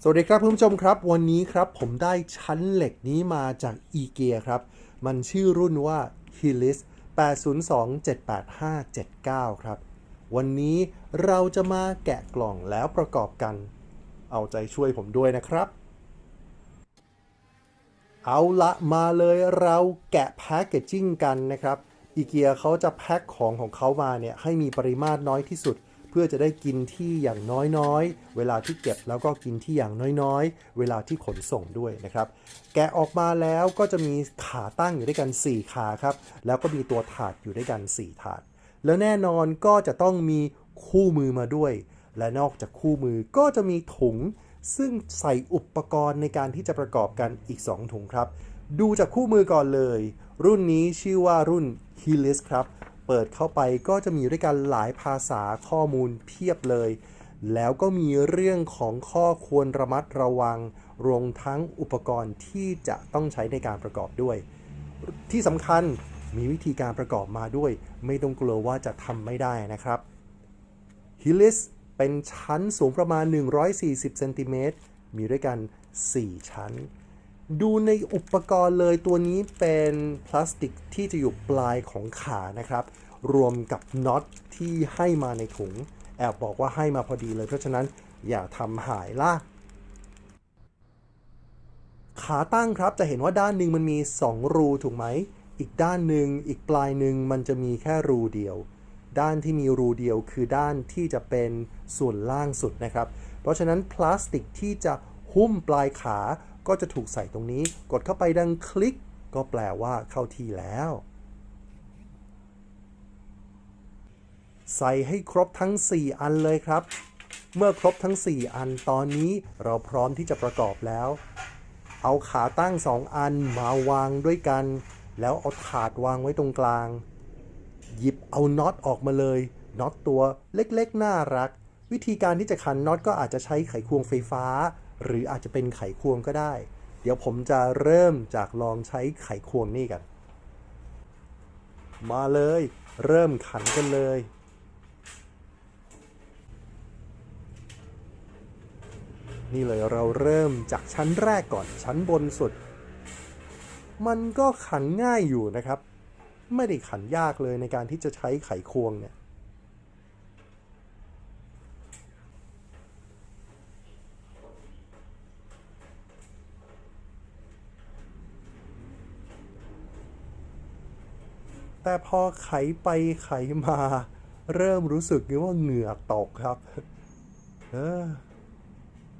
สวัสดีครับผู้ชมครับวันนี้ครับผมได้ชั้นเหล็กนี้มาจากอีเกียครับมันชื่อรุ่นว่า Hillis 802-78579ครับวันนี้เราจะมาแกะกล่องแล้วประกอบกันเอาใจช่วยผมด้วยนะครับเอาละมาเลยเราแกะแพคเกจจิ้งกันนะครับอีเกียเขาจะแพ็คของเขามาเนี่ยให้มีปริมาตรน้อยที่สุดเพื่อจะได้กินที่อย่างน้อยๆเวลาที่เก็บแล้วก็กินที่อย่างน้อยๆเวลาที่ขนส่งด้วยนะครับแกะออกมาแล้วก็จะมีขาตั้งอยู่ด้วยกัน4ขาครับแล้วก็มีตัวถาดอยู่ด้วยกัน4ถาดแล้วแน่นอนก็จะต้องมีคู่มือมาด้วยและนอกจากคู่มือก็จะมีถุงซึ่งใส่อุปกรณ์ในการที่จะประกอบกันอีก2ถุงครับดูจากคู่มือก่อนเลยรุ่นนี้ชื่อว่ารุ่น Hillis ครับเปิดเข้าไปก็จะมีด้วยกันหลายภาษาข้อมูลเพียบเลยแล้วก็มีเรื่องของข้อควรระมัดระวังรวมทั้งอุปกรณ์ที่จะต้องใช้ในการประกอบด้วยที่สำคัญมีวิธีการประกอบมาด้วยไม่ต้องกลัวว่าจะทำไม่ได้นะครับ Hillis เป็นชั้นสูงประมาณ140เซนติเมตรมีด้วยกัน4ชั้นดูในอุปกรณ์เลยตัวนี้เป็นพลาสติกที่จะอยู่ปลายของขานะครับรวมกับน็อตที่ให้มาในถุงแอบบอกว่าให้มาพอดีเลยเพราะฉะนั้นอย่าทำหายล่ะขาตั้งครับจะเห็นว่าด้านหนึ่งมันมี2รูถูกไหมอีกด้านหนึ่งอีกปลายหนึ่งมันจะมีแค่รูเดียวด้านที่มีรูเดียวคือด้านที่จะเป็นส่วนล่างสุดนะครับเพราะฉะนั้นพลาสติกที่จะหุ้มปลายขาก็จะถูกใส่ตรงนี้กดเข้าไปดังคลิกก็แปลว่าเข้าที่แล้วใส่ให้ครบทั้ง4อันเลยครับเมื่อครบทั้ง4อันตอนนี้เราพร้อมที่จะประกอบแล้วเอาขาตั้ง2อันมาวางด้วยกันแล้วเอาถาดวางไว้ตรงกลางหยิบเอาน็อตออกมาเลยน็อตตัวเล็กๆน่ารักวิธีการที่จะขันน็อตก็อาจจะใช้ไขควงไฟฟ้าหรืออาจจะเป็นไขควงก็ได้เดี๋ยวผมจะเริ่มจากลองใช้ไขควงนี่กันมาเลยเริ่มขันกันเลยนี่เลยเราเริ่มจากชั้นแรกก่อนชั้นบนสุดมันก็ขันง่ายอยู่นะครับไม่ได้ขันยากเลยในการที่จะใช้ไขควงเนี่ยแต่พอไขไปไขมาเริ่มรู้สึกว่าเหงื่อตกครับเออ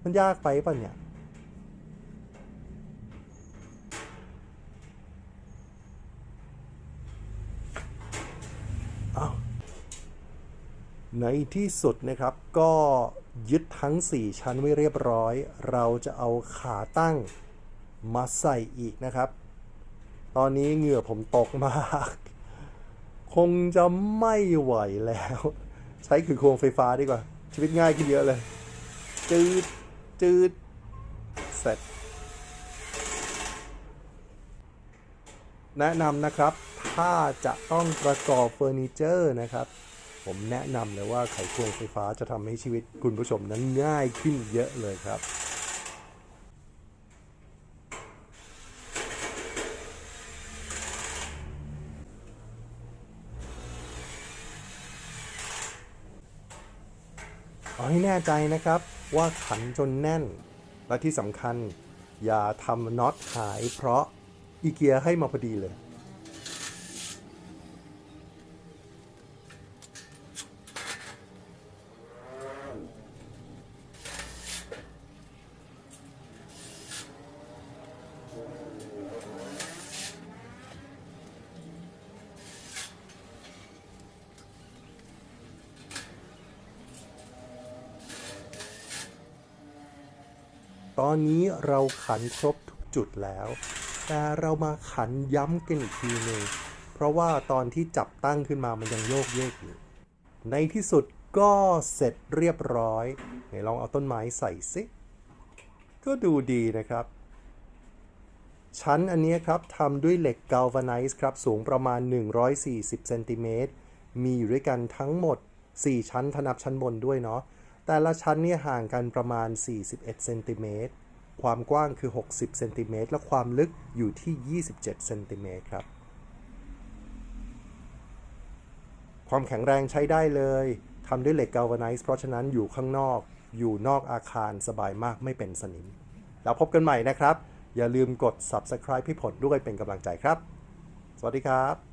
มันยากไปป่ะเนี่ยอ้าวในที่สุดนะครับก็ยึดทั้ง4ชั้นไว้เรียบร้อยเราจะเอาขาตั้งมาใส่อีกนะครับตอนนี้เหงื่อผมตกมากคงจะไม่ไหวแล้วใช้คือโครงไฟฟ้าดีกว่าชีวิตง่ายขึ้นเยอะเลยจืดจืดเสร็จแนะนำนะครับถ้าจะต้องประกอบเฟอร์นิเจอร์นะครับผมแนะนำเลยว่าไขควงไฟฟ้าจะทำให้ชีวิตคุณผู้ชมนั้นง่ายขึ้นเยอะเลยครับเอาให้แน่ใจนะครับว่าขันจนแน่นและที่สำคัญอย่าทำน็อตหายเพราะอีเกียให้มาพอดีเลย ตอนนี้เราขันครบทุกจุดแล้วแต่เรามาขันย้ำกันอีกทีหนึ่งเพราะว่าตอนที่จับตั้งขึ้นมามันยังโยกเยกอยู่ในที่สุดก็เสร็จเรียบร้อยไหนลองเอาต้นไม้ใส่ซิก็ดูดีนะครับชั้นอันนี้ครับทำด้วยเหล็กกาลวาไนซ์ครับสูงประมาณ140เซนติเมตรมีอยู่ด้วยกันทั้งหมด4ชั้นถ้านับชั้นบนด้วยเนาะ แต่ละชั้นเนี่ยห่างกันประมาณ41เซนติเมตรความกว้างคือ60เซนติเมตรและความลึกอยู่ที่27เซนติเมตรครับความแข็งแรงใช้ได้เลยทำด้วยเหล็กกาลวาไนซ์เพราะฉะนั้นอยู่ข้างนอกอยู่นอกอาคารสบายมากไม่เป็นสนิมแล้วพบกันใหม่นะครับอย่าลืมกด Subscribe ให้ผลด้วยเป็นกำลังใจครับสวัสดีครับ